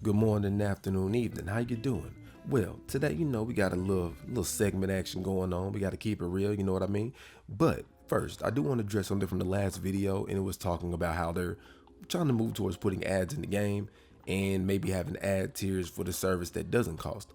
Good morning, afternoon, evening. How you doing? Well, today, we got a little segment action going on. We got to keep it real, you know what I mean? But first, I do want to address something from the last video, and it was talking about how they're trying to move towards putting ads in the game and maybe having ad tiers for the service that doesn't cost.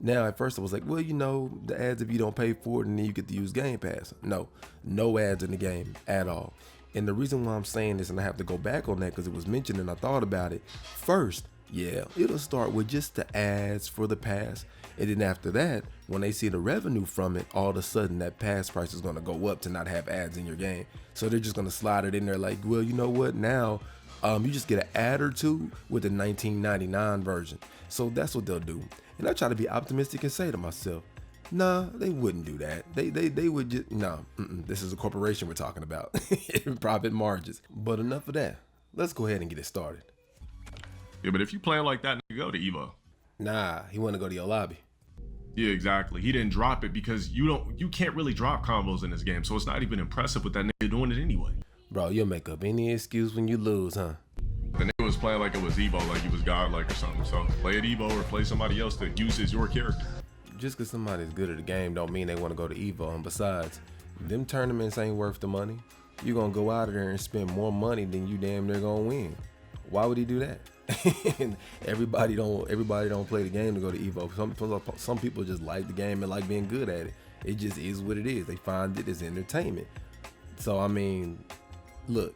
Now, at first I was like, well, the ads, if you don't pay for it, and then you get to use Game Pass. No ads in the game at all. And the reason why I'm saying this, and I have to go back on that because it was mentioned and I thought about it. First, yeah, it'll start with just the ads for the pass. And then after that, when they see the revenue from it, all of a sudden that pass price is going to go up to not have ads in your game. So they're just going to slide it in there like, well, you know what? Now you just get an ad or two with the $19.99 version. So that's what they'll do. And I try to be optimistic and say to myself, nah, they wouldn't do that. They would just, this is a corporation we're talking about. Profit margins. But enough of that. Let's go ahead and get it started. Yeah, but if you play like that, go to Evo. Nah, he want to go to your lobby. Yeah, exactly. He didn't drop it because you can't really drop combos in this game, so it's not even impressive with that nigga doing it anyway. Bro, you'll make up any excuse when you lose, huh? The nigga was playing like it was Evo, like he was godlike or something. So play at Evo or play somebody else that uses your character. Just because somebody's good at the game don't mean they want to go to Evo. And besides, them tournaments ain't worth the money. You're going to go out of there and spend more money than you damn near going to win. Why would he do that? everybody don't play the game to go to Evo. Some people just like the game and like being good at it. It just is what it is. They find it as entertainment. So, I mean, look,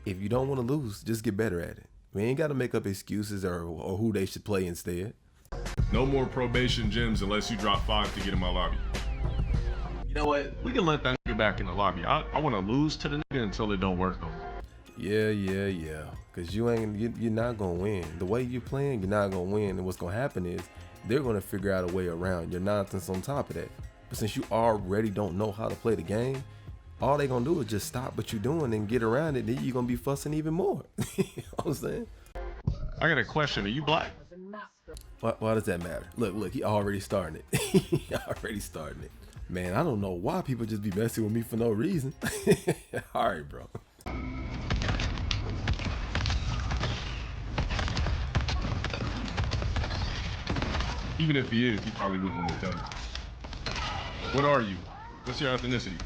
if you don't want to lose, just get better at it. We ain't got to make up excuses or who they should play instead. No more probation gyms unless you drop 5 to get in my lobby. You know what? We can let that nigga back in the lobby. I want to lose to the nigga until it don't work no more. Yeah. Cause you're not gonna win. The way you're playing, you're not gonna win. And what's gonna happen is they're gonna figure out a way around your nonsense on top of that. But since you already don't know how to play the game, all they gonna do is just stop what you're doing and get around it. Then you're gonna be fussing even more. You know what I'm saying? I got a question. Are you black? Why does that matter? Look, he already starting it. He already starting it. Man, I don't know why people just be messing with me for no reason. All right, bro. Even if he is, he probably wouldn't want to tell you. What are you? What's your ethnicity?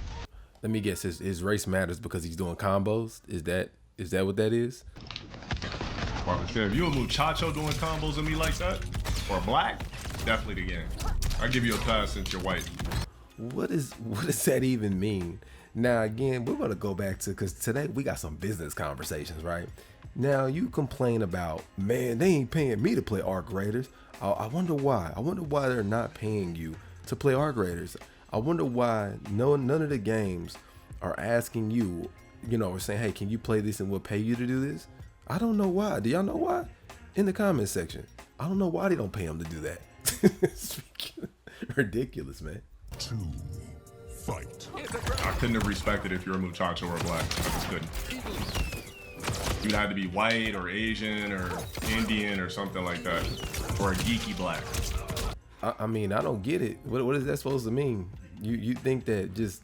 Let me guess. His race matters because he's doing combos. Is that what that is? Well, if you a muchacho doing combos on me like that, or black, definitely the game. I'll give you a pass since you're white. What does that even mean? Now again, we're gonna go back to, because today we got some business conversations, right? Now you complain about, man, they ain't paying me to play Arc Raiders. I wonder why. I wonder why they're not paying you to play Arc Raiders. I wonder why none of the games are asking you, or saying, hey, can you play this and we'll pay you to do this? I don't know why. Do y'all know why? In the comment section. I don't know why they don't pay them to do that. It's ridiculous, man. 2, fight. I couldn't have respected if you're a muchacho or black. I just couldn't. You'd have to be white or Asian or Indian or something like that. Or a geeky black. I mean, I don't get it. What is that supposed to mean? You think that just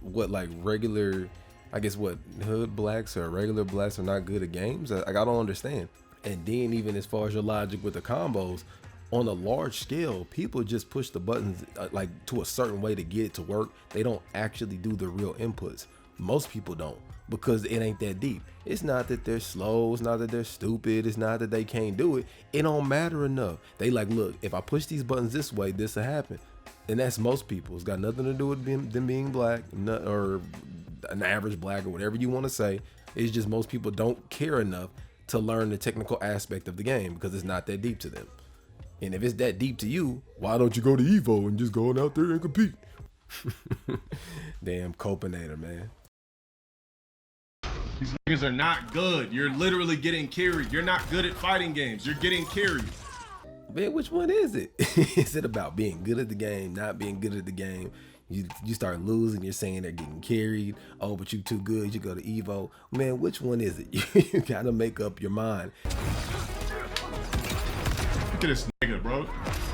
like regular, I guess hood blacks or regular blacks are not good at games? I don't understand. And then even as far as your logic with the combos, on a large scale, people just push the buttons like to a certain way to get it to work. They don't actually do the real inputs. Most people don't, because it ain't that deep. It's not that they're slow. It's not that they're stupid. It's not that they can't do it. It don't matter enough. They like, look, if I push these buttons this way, this will happen. And that's most people. It's got nothing to do with them being black or an average black or whatever you want to say. It's just most people don't care enough to learn the technical aspect of the game because it's not that deep to them. And if it's that deep to you, why don't you go to Evo and just go out there and compete? Damn Copenator, man. These niggas are not good. You're literally getting carried. You're not good at fighting games. You're getting carried. Man, which one is it? Is it about being good at the game, not being good at the game? You start losing, you're saying they're getting carried. Oh, but you too good, you go to Evo. Man, which one is it? You gotta make up your mind. Look at this nigga, bro.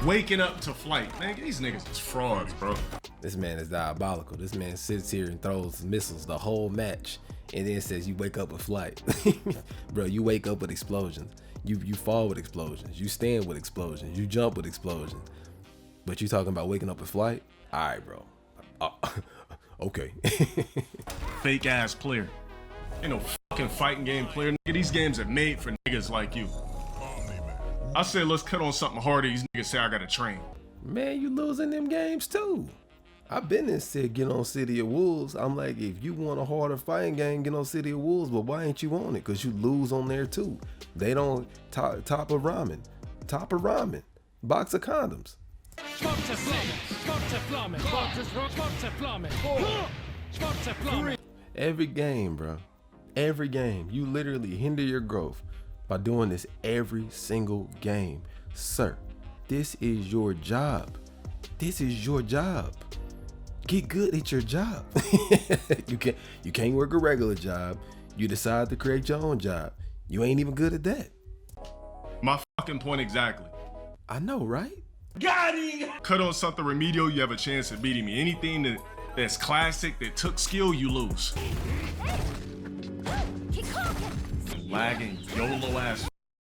Waking up to flight. Man, these niggas is frauds, bro. This man is diabolical. This man sits here and throws missiles the whole match and then says you wake up with flight. Bro, you wake up with explosions. You fall with explosions. You stand with explosions. You jump with explosions. But you talking about waking up in flight? All right, bro. Okay. Fake ass player. Ain't no fucking fighting game player. Nigga, these games are made for niggas like you. I said let's cut on something harder. These niggas say I gotta train. Man, you losing them games too. I've been and said get on City of Wolves. I'm like, if you want a harder fighting game, get on City of Wolves. But why ain't you on it? Because you lose on there too. They don't top of ramen. Top of ramen. Box of condoms. Every game, bro. Every game. You literally hinder your growth by doing this every single game. Sir, this is your job. This is your job. Get good at your job. You can't work a regular job. You decide to create your own job. You ain't even good at that. My fucking point exactly. I know, right? Got him! Cut on something remedial, you have a chance of beating me. Anything that's classic, that took skill, you lose. Lagging, YOLO ass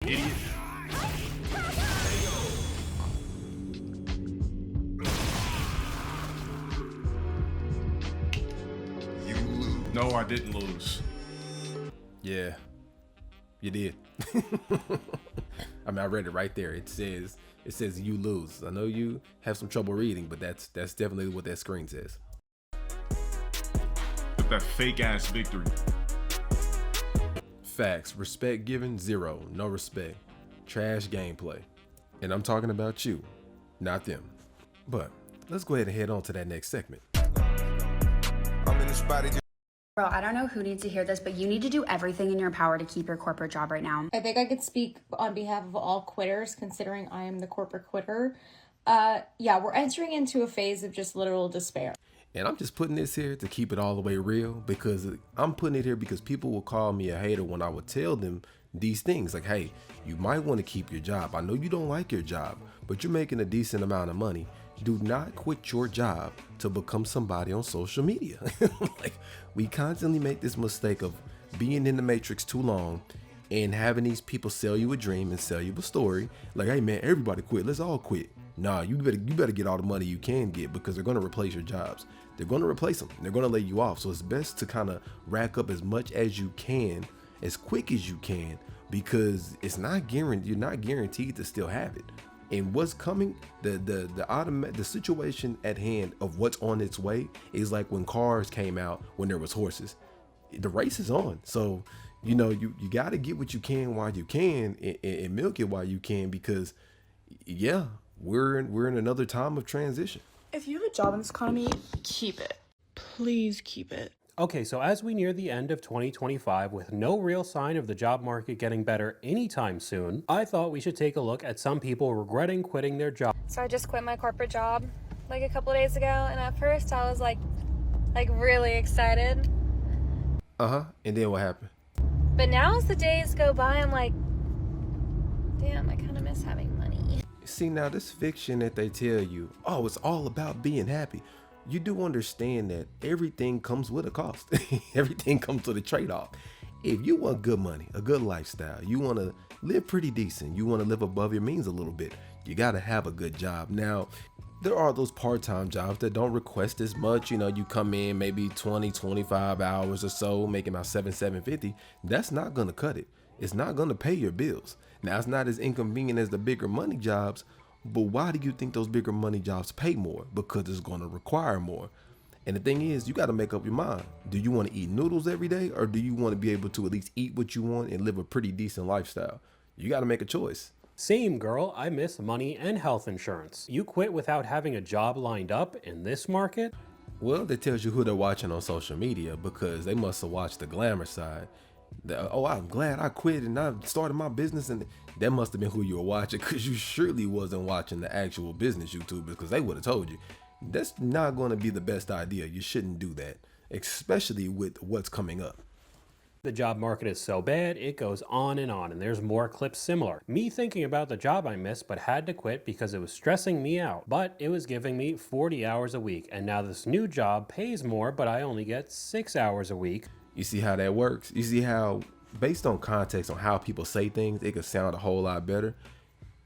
idiot. You lose. No, I didn't lose. Yeah, you did. I mean, I read it right there. It says you lose. I know you have some trouble reading, but that's definitely what that screen says. With that fake ass victory. Facts. Respect given, 0. No respect. Trash gameplay. And I'm talking about you, not them. But let's go ahead and head on to that next segment. I'm in the spot. Bro, I don't know who needs to hear this, but you need to do everything in your power to keep your corporate job right now. I think I could speak on behalf of all quitters, considering I am the corporate quitter. Yeah, we're entering into a phase of just literal despair. And I'm just putting this here to keep it all the way real, because I'm putting it here because people will call me a hater when I would tell them these things like, hey, you might want to keep your job. I know you don't like your job, but you're making a decent amount of money. Do not quit your job to become somebody on social media. Like, we constantly make this mistake of being in the matrix too long and having these people sell you a dream and sell you a story. Like, hey man, everybody quit. Let's all quit. Nah, you better get all the money you can get, because they're going to replace your jobs. They're going to replace them. They're going to lay you off. So it's best to kind of rack up as much as you can, as quick as you can, because it's not guaranteed. You're not guaranteed to still have it. And what's coming, the situation at hand of what's on its way is like when cars came out when there was horses. The race is on. So, you know, you got to get what you can while you can, and milk it while you can, because yeah, we're in another time of transition. If you have a job in this economy, keep it. Please keep it. Okay, so as we near the end of 2025 with no real sign of the job market getting better anytime soon, I thought we should take a look at some people regretting quitting their job. So I just quit my corporate job like a couple days ago, and at first I was like really excited. And then what happened? But now as the days go by, I'm like, damn, I kind of miss having money. See, now this fiction that they tell you, oh, it's all about being happy. You do understand that everything comes with a cost. Everything comes with a trade-off. If you want good money, a good lifestyle, you want to live pretty decent, you want to live above your means a little bit, you got to have a good job. Now, there are those part-time jobs that don't request as much. You know, you come in maybe 20, 25 hours or so, making about $750. That's not going to cut it. It's not going to pay your bills. Now, it's not as inconvenient as the bigger money jobs, but why do you think those bigger money jobs pay more? Because it's going to require more. And the thing is, you got to make up your mind. Do you want to eat noodles every day, or do you want to be able to at least eat what you want and live a pretty decent lifestyle? You got to make a choice. Same girl, I miss money and health insurance. You quit without having a job lined up in this market? Well, that tells you who they're watching on social media, because they must have watched the glamour side. Oh, I'm glad I quit and I started my business, and that must have been who you were watching, because you surely wasn't watching the actual business YouTubers, because they would have told you that's not going to be the best idea. You shouldn't do that, especially with what's coming up. The job market is so bad, it goes on, and there's more clips similar. Me thinking about the job I missed but had to quit because it was stressing me out, but it was giving me 40 hours a week, and now this new job pays more, but I only get 6 hours a week. You see how that works? You see how based on context on how people say things, it could sound a whole lot better.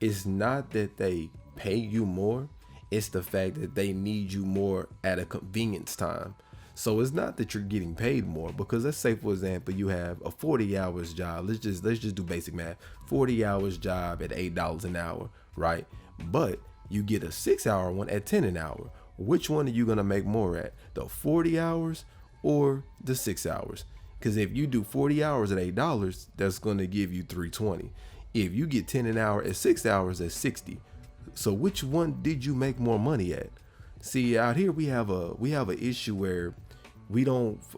It's not that they pay you more, it's the fact that they need you more at a convenience time. So it's not that you're getting paid more, because let's say, for example, you have a 40 hours job. Let's just do basic math. 40 hours job at $8 an hour, right? But you get a 6-hour one at 10 an hour. Which one are you gonna make more at? The 40 hours or the 6 hours? Because if you do 40 hours at $8, that's gonna give you $320. If you get 10 an hour at 6 hours, that's $60. So which one did you make more money at? See, out here we have an issue where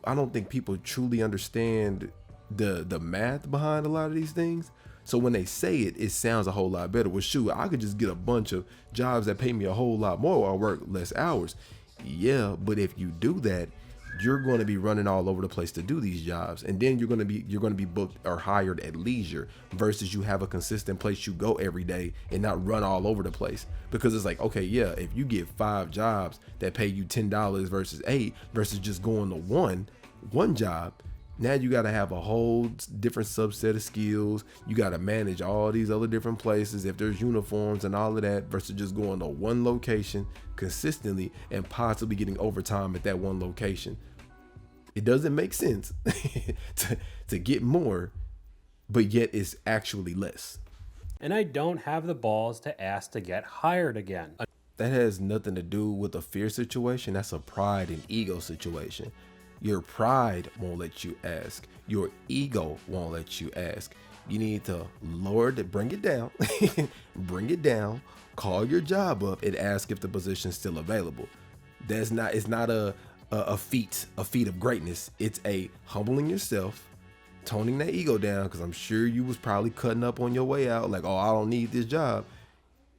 I don't think people truly understand the math behind a lot of these things. So when they say it, it sounds a whole lot better. Well, shoot, I could just get a bunch of jobs that pay me a whole lot more while I work less hours. Yeah, but if you do that, you're going to be running all over the place to do these jobs, and then you're going to be booked or hired at leisure, versus you have a consistent place you go every day and not run all over the place. Because it's like, okay, yeah, if you get 5 jobs that pay you $10 versus 8, versus just going to one job, now you got to have a whole different subset of skills. You got to manage all these other different places, if there's uniforms and all of that, versus just going to one location consistently and possibly getting overtime at that one location. It doesn't make sense to get more, but yet it's actually less. And I don't have the balls to ask to get hired again. That has nothing to do with a fear situation. That's a pride and ego situation. Your pride won't let you ask. Your ego won't let you ask. You need to bring it down, bring it down, call your job up and ask if the position's still available. It's not a feat of greatness. It's a humbling yourself, toning that ego down, because I'm sure you was probably cutting up on your way out, like, oh, I don't need this job.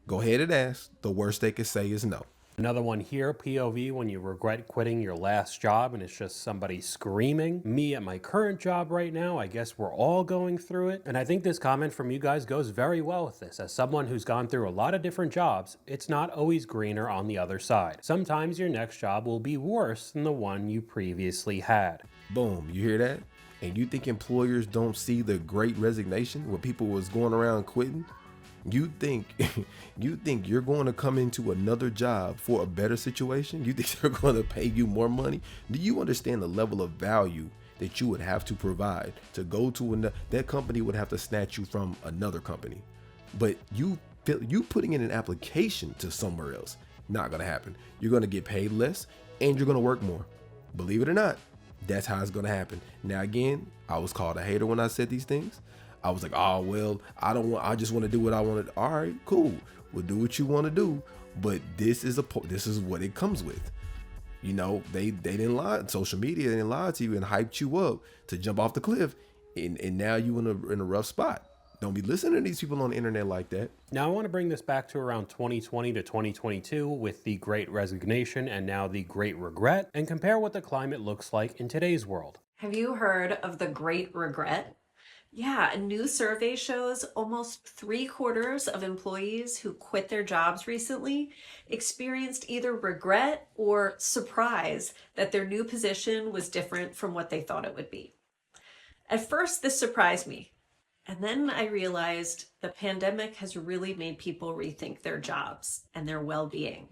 Go ahead and ask. The worst they could say is no. Another one here, POV, when you regret quitting your last job and it's just somebody screaming. Me at my current job right now, I guess we're all going through it. And I think this comment from you guys goes very well with this. As someone who's gone through a lot of different jobs, it's not always greener on the other side. Sometimes your next job will be worse than the one you previously had. Boom, you hear that? And you think employers don't see the Great Resignation where people was going around quitting? You think you're going to come into another job for a better situation? You think they're going to pay you more money? Do you understand the level of value that you would have to provide to go to another? That company would have to snatch you from another company. But you putting in an application to somewhere else, not going to happen. You're going to get paid less and you're going to work more. Believe it or not, that's how it's going to happen. Now, again, I was called a hater when I said these things. I was like, oh, well, I just want to do what I want to. All right, cool. Well, do what you want to do. But this is what it comes with. You know, they didn't lie. Social media didn't lie to you and hyped you up to jump off the cliff. And now you in a rough spot. Don't be listening to these people on the internet like that. Now, I want to bring this back to around 2020 to 2022 with the Great Resignation and now the Great Regret, and compare what the climate looks like in today's world. Have you heard of the Great Regret? Yeah, a new survey shows almost 3/4 of employees who quit their jobs recently experienced either regret or surprise that their new position was different from what they thought it would be. At first, this surprised me. And then I realized the pandemic has really made people rethink their jobs and their well-being.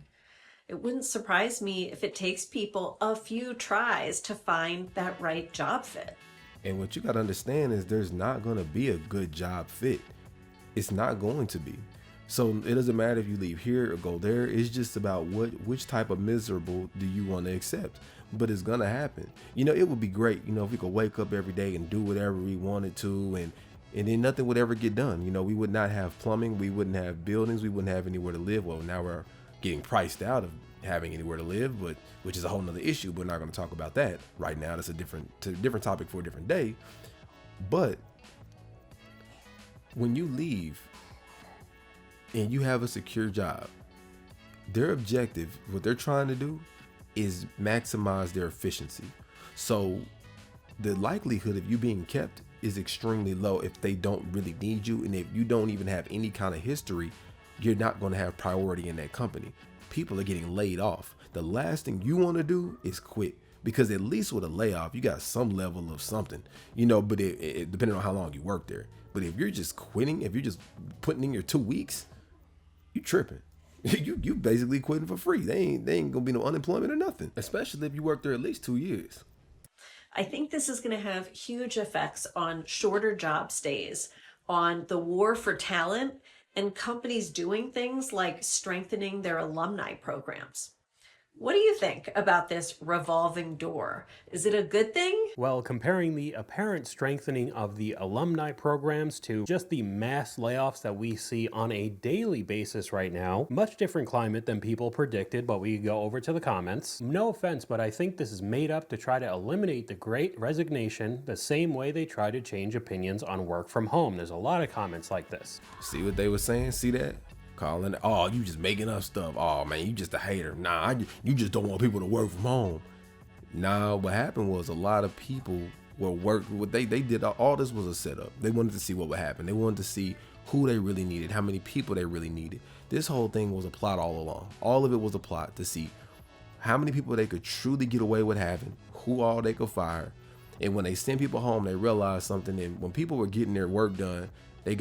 It wouldn't surprise me if it takes people a few tries to find that right job fit. And what you got to understand is there's not going to be a good job fit. It's not going to be. So it doesn't matter if you leave here or go there. It's just about which type of miserable do you want to accept. But it's going to happen. You know, it would be great, you know, if we could wake up every day and do whatever we wanted to, and then nothing would ever get done. You know, we would not have plumbing. We wouldn't have buildings. We wouldn't have anywhere to live. Well, now we're getting priced out of having anywhere to live, but which is a whole nother issue. We're not going to talk about that right now. That's a different topic for a different day. But when you leave and you have a secure job, their objective, what they're trying to do is maximize their efficiency. So the likelihood of you being kept is extremely low if they don't really need you. And if you don't even have any kind of history, you're not going to have priority in that company. People are getting laid off. The last thing you want to do is quit, because at least with a layoff, you got some level of something, you know, but it depending on how long you work there. But if you're just quitting, if you're just putting in your 2 weeks, you tripping. You basically quitting for free. They ain't gonna be no unemployment or nothing, especially if you work there at least 2 years. I think this is going to have huge effects on shorter job stays, on the war for talent, and companies doing things like strengthening their alumni programs. What do you think about this revolving door? Is it a good thing? Well, comparing the apparent strengthening of the alumni programs to just the mass layoffs that we see on a daily basis right now, much different climate than people predicted, but we go over to the comments. No offense, but I think this is made up to try to eliminate the Great Resignation the same way they try to change opinions on work from home. There's a lot of comments like this. See what they were saying? See that? Calling, oh, you just making up stuff. Oh man, you just a hater. Nah, you just don't want people to work from home. Nah, what happened was a lot of people were they did all this was a setup. They wanted to see what would happen. They wanted to see who they really needed, how many people they really needed. This whole thing was a plot all along. All of it was a plot to see how many people they could truly get away with having, who all they could fire. And when they sent people home, they realized something. And when people were getting their work done, they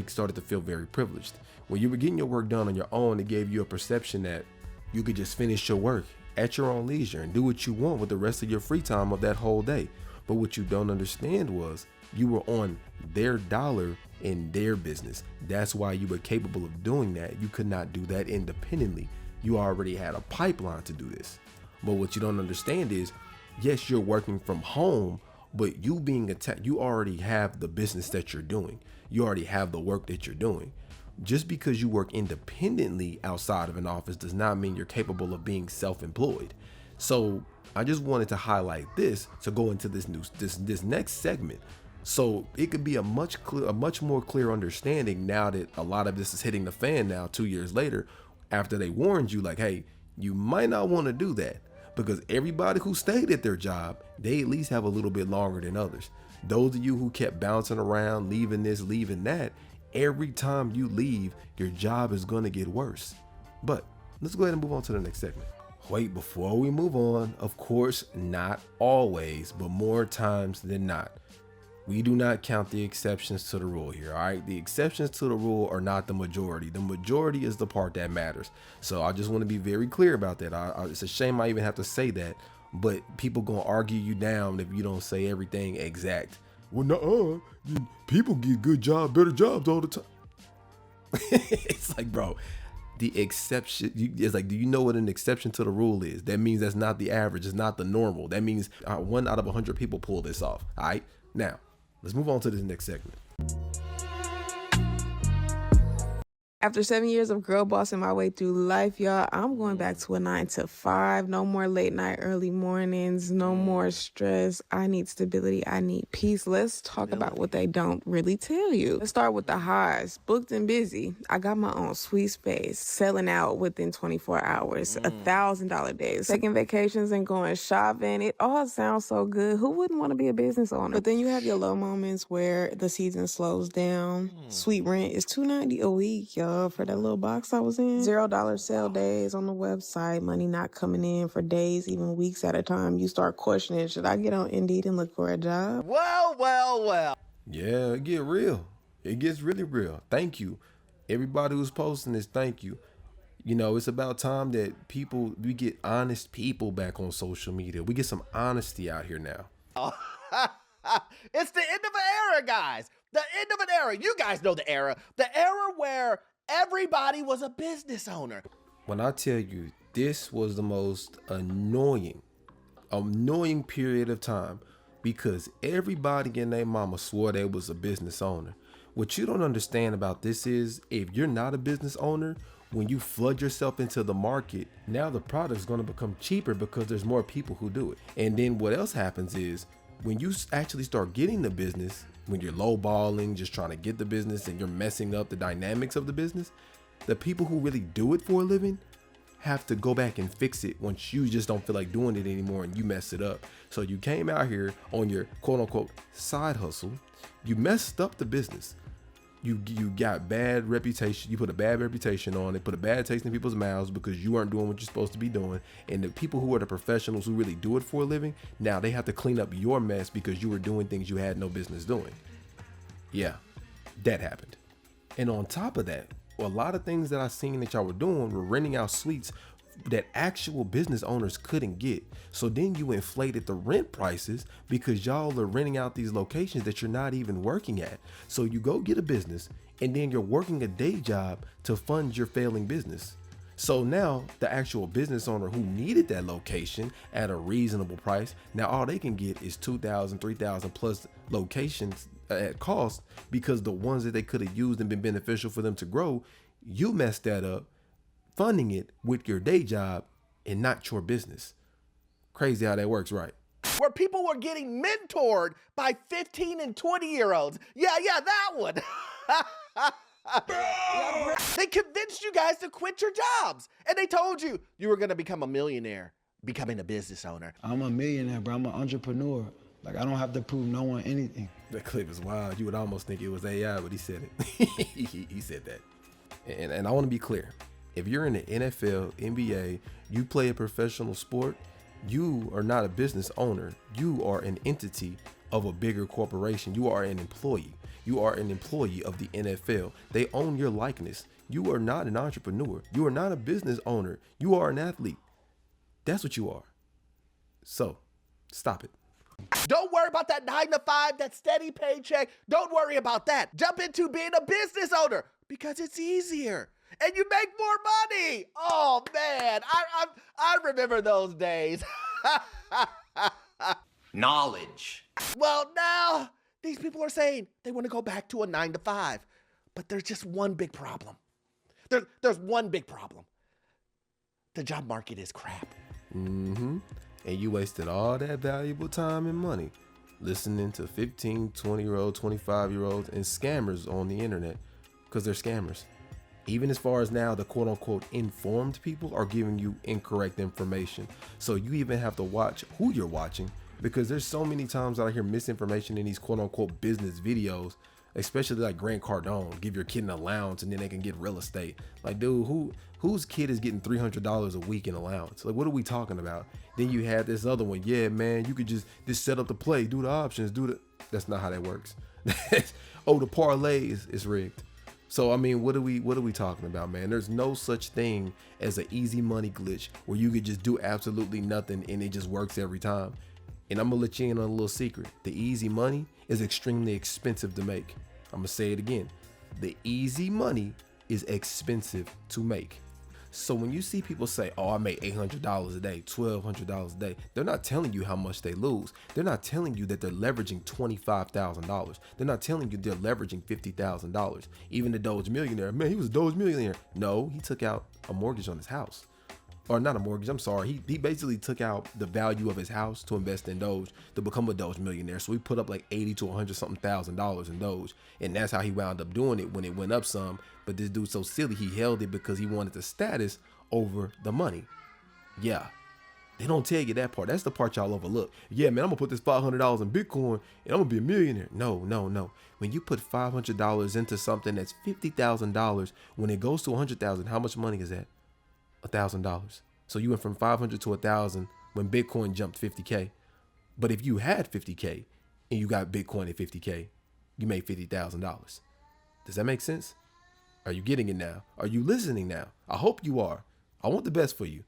started to feel very privileged. When you were getting your work done on your own, it gave you a perception that you could just finish your work at your own leisure and do what you want with the rest of your free time of that whole day. But what you don't understand was you were on their dollar in their business. That's why you were capable of doing that. You could not do that independently. You already had a pipeline to do this. But what you don't understand is, yes, you're working from home, but you being attacked, you already have the business that you're doing. You already have the work that you're doing. Just because you work independently outside of an office does not mean you're capable of being self-employed. So I just wanted to highlight this to go into this next segment, so it could be a much more clear understanding now that a lot of this is hitting the fan now 2 years later, after they warned you like, hey, you might not want to do that, because everybody who stayed at their job, they at least have a little bit longer than others. Those of you who kept bouncing around, leaving this, leaving that, every time you leave, your job is going to get worse. But let's go ahead and move on to the next segment. Wait, before we move on, of course, not always, but more times than not, we do not count the exceptions to the rule here, all right? The exceptions to the rule are not the majority. The majority is the part that matters. So I just want to be very clear about that. It's a shame I even have to say that, but people gonna argue you down if you don't say everything exact. Well, people get better jobs all the time. It's like, bro, the exception, it's like, do you know what an exception to the rule is? That means that's not the average. It's not the normal. That means 1 out of 100 people pull this off. All right, now let's move on to this next segment. After 7 years of girl bossing my way through life, y'all, I'm going back to a 9 to 5. No more late night, early mornings. No more stress. I need stability. I need peace. Let's talk about what they don't really tell you. Let's start with the highs. Booked and busy. I got my own sweet space. Selling out within 24 hours. $1,000 days. Taking vacations and going shopping. It all sounds so good. Who wouldn't want to be a business owner? But then you have your low moments where the season slows down. Sweet rent is $290 a week, y'all. For that little box I was in. $0 sale days on the website. Money not coming in for days, even weeks at a time. You start questioning, should I get on Indeed and look for a job? Well. Yeah, it get real. It gets really real. Thank you. Everybody who's posting this, thank you. You know, it's about time that we get honest people back on social media. We get some honesty out here now. It's the end of an era, guys. The end of an era. You guys know the era. The era where everybody was a business owner. When I tell you, this was the most annoying period of time, because everybody and their mama swore they was a business owner. What you don't understand about this is, if you're not a business owner, when you flood yourself into the market, now the product's going to become cheaper because there's more people who do it. And then what else happens is, when you actually start getting the business, when you're lowballing, just trying to get the business and you're messing up the dynamics of the business, the people who really do it for a living have to go back and fix it once you just don't feel like doing it anymore and you mess it up. So you came out here on your quote unquote side hustle, you messed up the business. You got bad reputation. You put a bad reputation on it, put a bad taste in people's mouths because you aren't doing what you're supposed to be doing. And the people who are the professionals who really do it for a living, now they have to clean up your mess because you were doing things you had no business doing. Yeah, that happened. And on top of that, a lot of things that I seen that y'all were doing were renting out suites that actual business owners couldn't get. So then you inflated the rent prices because y'all are renting out these locations that you're not even working at. So you go get a business and then you're working a day job to fund your failing business. So now the actual business owner who needed that location at a reasonable price, now all they can get is 2,000, 3,000 plus locations at cost, because the ones that they could have used and been beneficial for them to grow, you messed that up, funding it with your day job and not your business. Crazy how that works, right? Where people were getting mentored by 15 and 20-year-olds. Yeah, that one. They convinced you guys to quit your jobs. And they told you you were going to become a millionaire, becoming a business owner. I'm a millionaire, bro. I'm an entrepreneur. Like, I don't have to prove no one anything. That clip is wild. You would almost think it was AI, but he said it. he said that. And I want to be clear. If you're in the NFL, NBA, you play a professional sport, you are not a business owner. You are an entity of a bigger corporation. You are an employee. You are an employee of the NFL. They own your likeness. You are not an entrepreneur. You are not a business owner. You are an athlete. That's what you are. So, stop it. Don't worry about that 9 to 5, that steady paycheck. Don't worry about that. Jump into being a business owner because it's easier. And you make more money. Oh man, I remember those days. Knowledge. Well, now these people are saying they want to go back to a 9 to 5, but there's just one big problem. There's one big problem. The job market is crap. Mm-hmm. And you wasted all that valuable time and money listening to 15, 20-year-old, 25-year-olds and scammers on the internet, because they're scammers. Even as far as now, the quote unquote informed people are giving you incorrect information. So you even have to watch who you're watching, because there's so many times that I hear misinformation in these quote unquote business videos, especially like Grant Cardone, give your kid an allowance and then they can get real estate. Like, dude, whose kid is getting $300 a week in allowance? Like, what are we talking about? Then you have this other one. Yeah, man, you could just set up the play, do the options, that's not how that works. Oh, the parlay is rigged. So, I mean, what are we talking about, man? There's no such thing as an easy money glitch where you could just do absolutely nothing and it just works every time. And I'm gonna let you in on a little secret. The easy money is extremely expensive to make. I'm gonna say it again. The easy money is expensive to make. So when you see people say, oh, I made $800 a day, $1,200 a day, they're not telling you how much they lose. They're not telling you that they're leveraging $25,000. They're not telling you they're leveraging $50,000. Even the Doge millionaire, man, he was a Doge millionaire. No, he took out a mortgage on his house. Or not a mortgage, I'm sorry. He basically took out the value of his house to invest in Doge to become a Doge millionaire. So he put up like 80 to 100 something $1,000 in Doge. And that's how he wound up doing it when it went up some. But this dude's so silly, he held it because he wanted the status over the money. Yeah, they don't tell you that part. That's the part y'all overlook. Yeah, man, I'm gonna put this $500 in Bitcoin and I'm gonna be a millionaire. No. When you put $500 into something that's $50,000, when it goes to 100,000, how much money is that? $1,000. So you went from 500 to 1,000 when Bitcoin jumped 50K. But if you had 50K and you got Bitcoin at 50K, you made $50,000. Does that make sense? Are you getting it now? Are you listening now? I hope you are. I want the best for you.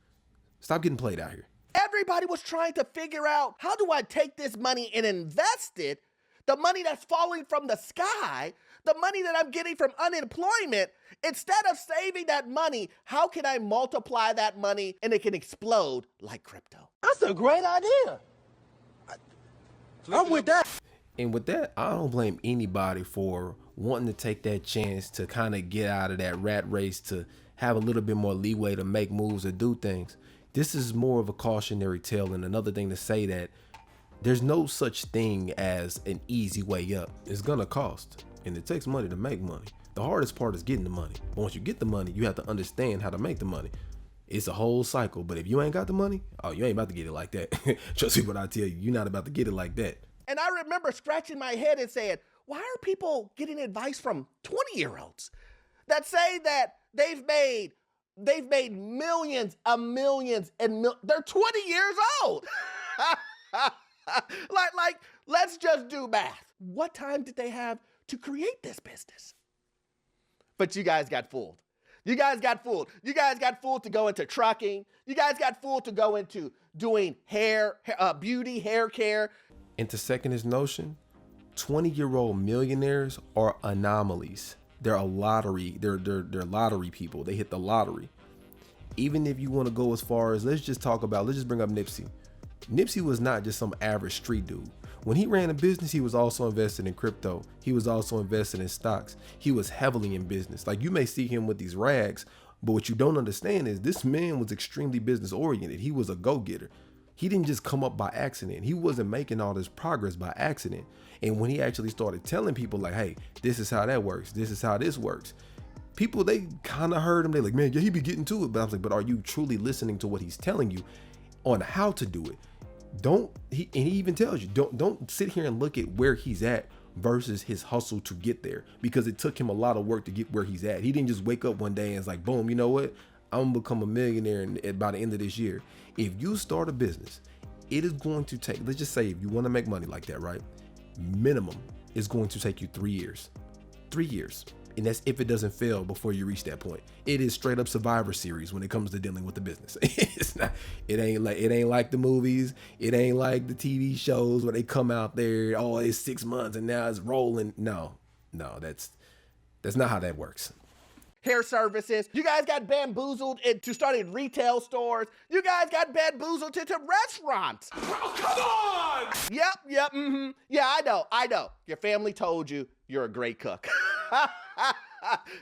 Stop getting played out here. Everybody was trying to figure out, how do I take this money and invest it? The money that's falling from the sky, the money that I'm getting from unemployment, instead of saving that money, how can I multiply that money and it can explode like crypto? That's a great idea. I'm with that. And with that, I don't blame anybody for wanting to take that chance to kind of get out of that rat race, to have a little bit more leeway to make moves or do things. This is more of a cautionary tale, and another thing to say that there's no such thing as an easy way up. It's gonna cost, and it takes money to make money. The hardest part is getting the money. But once you get the money, you have to understand how to make the money. It's a whole cycle, but if you ain't got the money, oh, you ain't about to get it like that. Trust me when I tell you, you're not about to get it like that. And I remember scratching my head and saying, Why are people getting advice from 20-year-olds that say that they've made millions and millions they're 20 years old? like, let's just do math. What time did they have to create this business? But you guys got fooled. You guys got fooled. You guys got fooled to go into trucking. You guys got fooled to go into doing beauty, hair care. And to second his notion, 20-year-old millionaires are anomalies. They're a lottery. They're lottery people. They hit the lottery. Even if you want to go as far as, let's just bring up Nipsey. Nipsey was not just some average street dude. When he ran a business, he was also invested in crypto. He was also invested in stocks. He was heavily in business. Like, you may see him with these rags, but what you don't understand is this man was extremely business oriented. He was a go-getter. He didn't just come up by accident. He wasn't making all this progress by accident. And when he actually started telling people like, hey, this is how that works. This is how this works. People, they kind of heard him. They're like, man, yeah, he be getting to it. But I was like, but are you truly listening to what he's telling you on how to do it? And he even tells you, don't sit here and look at where he's at versus his hustle to get there, because it took him a lot of work to get where he's at. He didn't just wake up one day and it's like, boom, you know what? I'm gonna become a millionaire by the end of this year. If you start a business, it is going to take, let's just say if you want to make money like that, right? Minimum is going to take you 3 years. 3 years. And that's if it doesn't fail before you reach that point. It is straight up Survivor Series when it comes to dealing with the business. It ain't like the movies. It ain't like the TV shows where they come out there, oh, it's 6 months and now it's rolling. No, that's not how that works. Hair services. You guys got bamboozled into starting retail stores. You guys got bamboozled into restaurants. Oh, come on! Yep. Mm-hmm. Yeah, I know. Your family told you you're a great cook.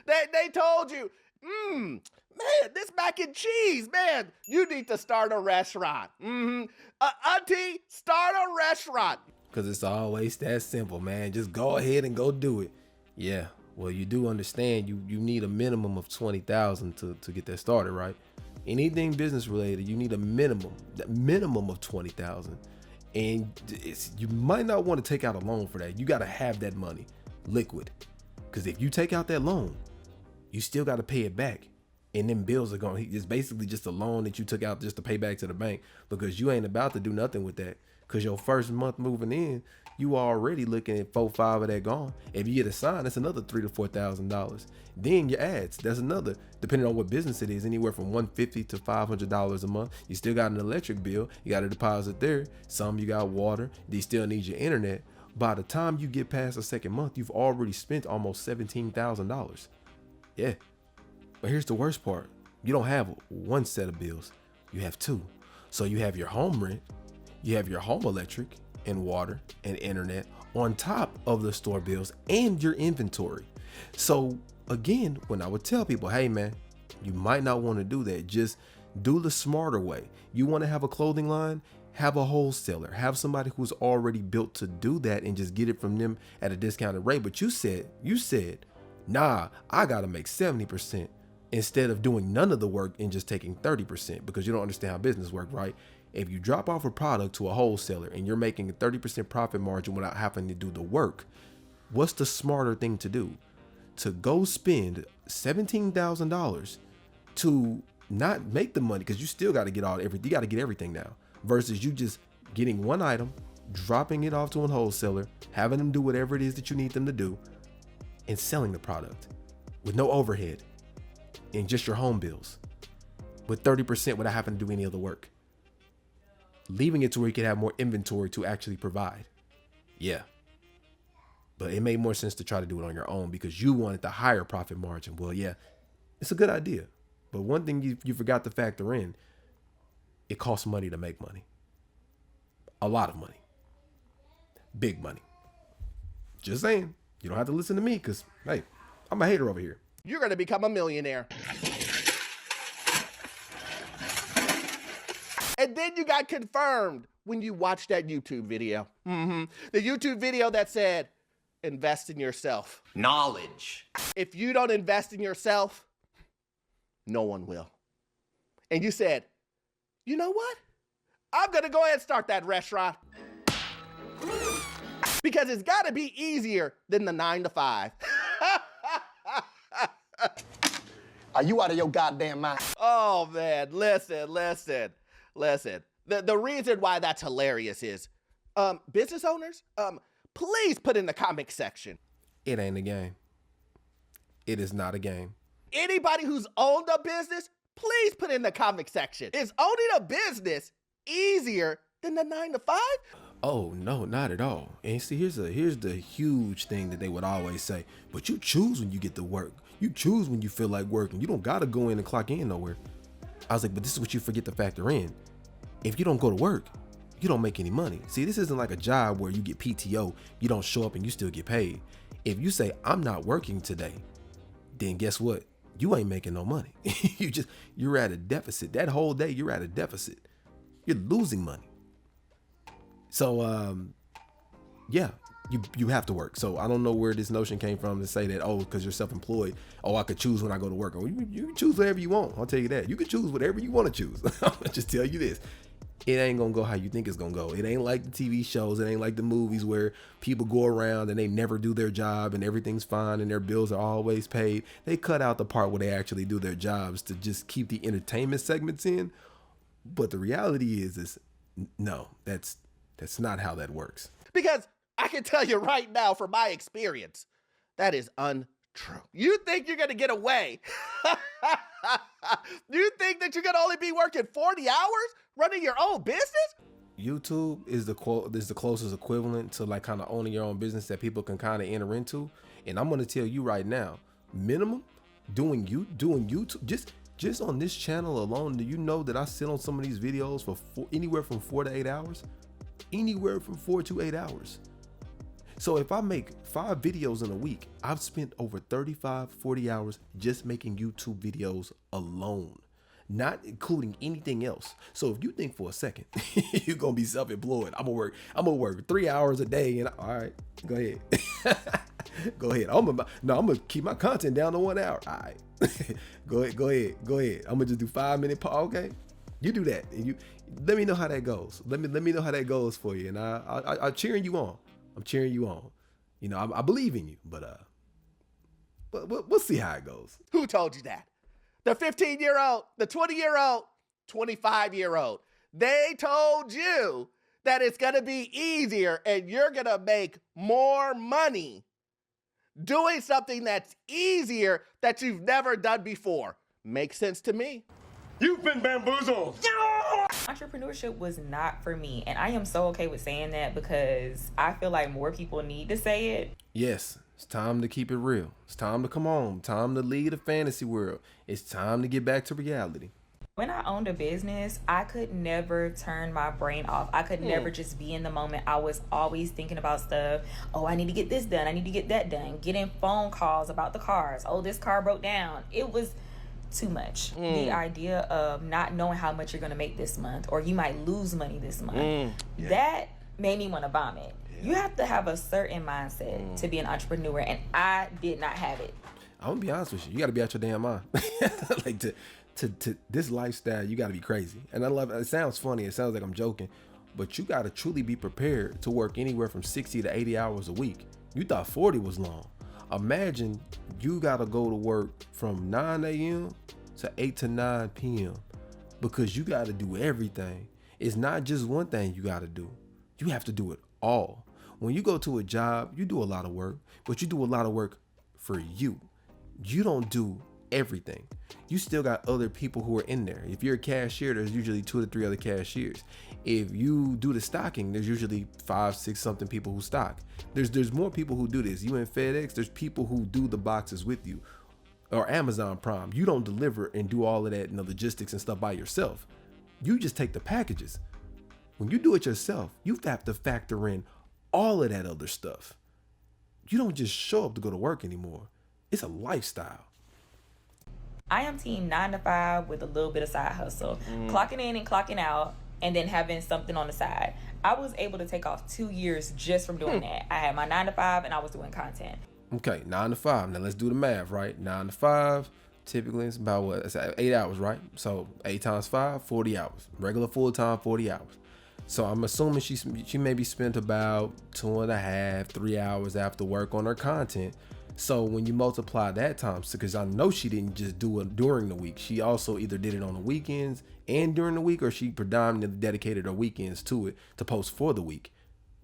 They told you, man, this mac and cheese, man, you need to start a restaurant. Auntie, start a restaurant. Because it's always that simple, man. Just go ahead and go do it. Yeah, well, you do understand you need a minimum of 20,000 to get that started, right? Anything business related, you need a minimum of 20,000. And you might not want to take out a loan for that. You got to have that money liquid. Because if you take out that loan, you still got to pay it back. And then bills are going, it's basically just a loan that you took out just to pay back to the bank, because you ain't about to do nothing with that. Because your first month moving in, you already looking at 4-5 of that gone. If you get a sign, that's another $3,000 to $4,000. Then your ads, that's another, depending on what business it is, anywhere from $150 to $500 a month. You still got an electric bill. You got a deposit there. Some you got water. You still need your internet. By the time you get past the second month, you've already spent almost $17,000. Yeah. But here's the worst part. You don't have one set of bills. You have two. So you have your home rent, you have your home electric and water and internet on top of the store bills and your inventory. So again, when I would tell people, hey man, you might not want to do that. Just do the smarter way. You want to have a clothing line? Have a wholesaler, have somebody who's already built to do that and just get it from them at a discounted rate. But you said, nah, I got to make 70% instead of doing none of the work and just taking 30%, because you don't understand how business works, right? If you drop off a product to a wholesaler and you're making a 30% profit margin without having to do the work, what's the smarter thing to do? To go spend $17,000 to not make the money, because you still got to get you got to get everything now. Versus you just getting one item, dropping it off to a wholesaler, having them do whatever it is that you need them to do, and selling the product with no overhead and just your home bills with 30% without having to do any other work. Leaving it to where you can have more inventory to actually provide. Yeah. But it made more sense to try to do it on your own because you wanted the higher profit margin. Well, yeah, it's a good idea. But one thing you forgot to factor in, it costs money to make money. A lot of money. Big money. Just saying. You don't have to listen to me because, hey, I'm a hater over here. You're going to become a millionaire. And then you got confirmed when you watched that YouTube video. The YouTube video that said, invest in yourself. Knowledge. If you don't invest in yourself, no one will. And you said, you know what? I'm going to go ahead and start that restaurant. Because it's got to be easier than the 9 to 5. Are you out of your goddamn mind? Oh, man, listen. The reason why that's hilarious is, business owners, please put in the comment section. It ain't a game. It is not a game. Anybody who's owned a business, please put in the comment section. Is owning a business easier than the 9 to 5? Oh, no, not at all. And see, here's the huge thing that they would always say, but you choose when you get to work. You choose when you feel like working. You don't got to go in and clock in nowhere. I was like, but this is what you forget to factor in. If you don't go to work, you don't make any money. See, this isn't like a job where you get PTO, you don't show up and you still get paid. If you say, I'm not working today, then guess what? You ain't making no money. You're at a deficit. That whole day, you're at a deficit. You're losing money. So, yeah, you have to work. So I don't know where this notion came from to say that, oh, because you're self-employed, oh, I could choose when I go to work. Oh, you can choose whatever you want. I'll tell you that. You can choose whatever you want to choose. I'm gonna just tell you this. It ain't gonna go how you think it's gonna go. It ain't like the TV shows. It ain't like the movies where people go around and they never do their job and everything's fine and their bills are always paid. They cut out the part where they actually do their jobs to just keep the entertainment segments in. But the reality is no, that's not how that works. Because I can tell you right now from my experience, that is untrue. You think you're gonna get away? You think that you're gonna only be working 40 hours running your own business? YouTube is the closest equivalent to like kind of owning your own business that people can kind of enter into. And I'm gonna tell you right now, minimum doing YouTube, just on this channel alone, do you know that I sit on some of these videos for anywhere from 4 to 8 hours? Anywhere from 4 to 8 hours. So if I make 5 videos in a week, I've spent over 35, 40 hours just making YouTube videos alone, not including anything else. So if you think for a second, you're going to be self-employed, I'm going to work 3 hours a day. And all right, go ahead. Go ahead. I'm going to keep my content down to 1 hour. All right, go ahead. I'm going to just do 5-minute pause. Okay. You do that. And you let me know how that goes. Let me know how that goes for you. And I'm cheering you on. I'm cheering you on. You know, I believe in you, but we'll see how it goes. Who told you that? The 15-year-old, the 20-year-old, 25-year-old. They told you that it's going to be easier and you're going to make more money doing something that's easier that you've never done before. Makes sense to me. You've been bamboozled. Entrepreneurship was not for me, and I am so okay with saying that because I feel like more people need to say it. Yes, it's time to keep it real. It's time to come home. Time to leave the fantasy world. It's time to get back to reality. When I owned a business, I could never turn my brain off. I could never just be in the moment. I was always thinking about stuff. Oh, I need to get this done. I need to get that done. Getting phone calls about the cars. Oh, this car broke down. It was too much. The idea of not knowing how much you're going to make this month, or you might lose money this month, that made me want to vomit. You have to have a certain mindset to be an entrepreneur, and I did not have it. I'm gonna be honest with you. You got to be out your damn mind. Like to this lifestyle, you got to be crazy. And I love it. It sounds funny. It sounds like I'm joking, but you got to truly be prepared to work anywhere from 60 to 80 hours a week. You thought 40 was long. Imagine you got to go to work from 9 a.m. to 8 to 9 p.m. because you got to do everything. It's not just one thing you got to do. You have to do it all. When you go to a job, you do a lot of work, but you do a lot of work for you. You don't do everything. You still got other people who are in there. If you're a cashier, there's usually 2 to 3 other cashiers. If you do the stocking, there's usually 5, 6 something people who stock. There's more people who do this. You in FedEx, there's people who do the boxes with you. Or Amazon Prime. You don't deliver and do all of that and the logistics and stuff by yourself. You just take the packages. When you do it yourself, you have to factor in all of that other stuff. You don't just show up to go to work anymore. It's a lifestyle. I am team 9 to 5 with a little bit of side hustle. Clocking in and clocking out, and then having something on the side. I was able to take off 2 years just from doing that. I had my 9 to 5 and I was doing content. Okay, 9 to 5. Now let's do the math, right? 9 to 5, typically it's about what? It's 8 hours, right? So 8 times 5, 40 hours. Regular full time, 40 hours. So I'm assuming she maybe spent about 2.5, 3 hours after work on her content. So when you multiply that times, because I know she didn't just do it during the week. She also either did it on the weekends and during the week, or she predominantly dedicated her weekends to it to post for the week.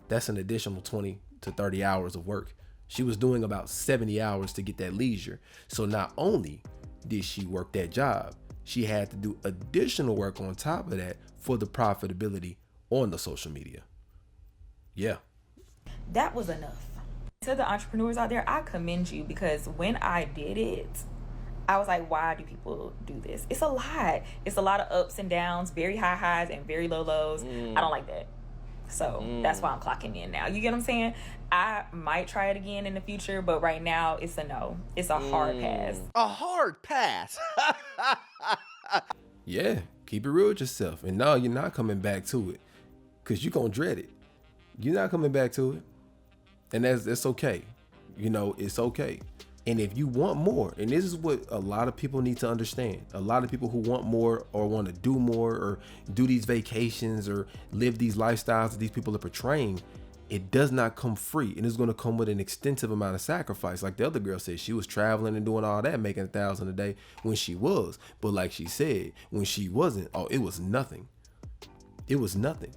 That's an additional 20 to 30 hours of work. She was doing about 70 hours to get that leisure. So not only did she work that job, she had to do additional work on top of that for the profitability on the social media. Yeah. That was enough. To the entrepreneurs out there, I commend you, because when I did it, I was like, why do people do this? It's a lot. It's a lot of ups and downs, very high highs and very low lows. I don't like that. So that's why I'm clocking in now. You get what I'm saying? I might try it again in the future, but right now it's a no. It's a hard pass. A hard pass. Yeah, keep it real with yourself. And no, you're not coming back to it, because you're going to dread it. You're not coming back to it. And that's okay. You know, it's okay. And if you want more, and this is what a lot of people need to understand, a lot of people who want more or want to do more or do these vacations or live these lifestyles that these people are portraying, it does not come free, and it's going to come with an extensive amount of sacrifice. Like the other girl said, she was traveling and doing all that, making $1,000 a day when she was. But like she said, when she wasn't, oh, it was nothing. It was nothing.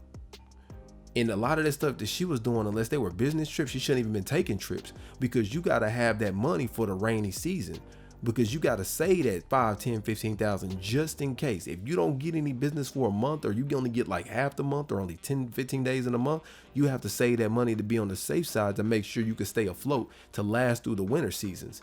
And a lot of that stuff that she was doing, unless they were business trips, she shouldn't even been taking trips, because you got to have that money for the rainy season, because you got to save that 5, 10, 15,000 just in case. If you don't get any business for a month, or you only get like half the month or only 10, 15 days in a month, you have to save that money to be on the safe side to make sure you can stay afloat to last through the winter seasons.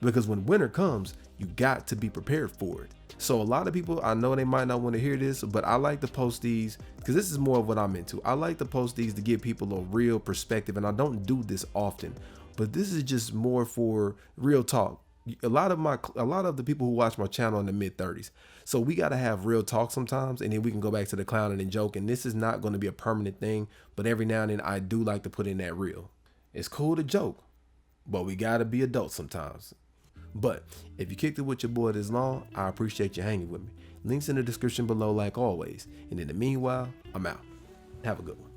Because when winter comes, you got to be prepared for it. So a lot of people, I know they might not want to hear this, but I like to post these because this is more of what I'm into. I like to post these to give people a real perspective, and I don't do this often, but this is just more for real talk. A lot of the people who watch my channel in the mid-30s. So we got to have real talk sometimes, and then we can go back to the clowning and joking. This is not going to be a permanent thing, but every now and then I do like to put in that real. It's cool to joke, but we got to be adults sometimes. But if you kicked it with your boy this long, I appreciate you hanging with me. Links in the description below like always. And in the meanwhile, I'm out. Have a good one.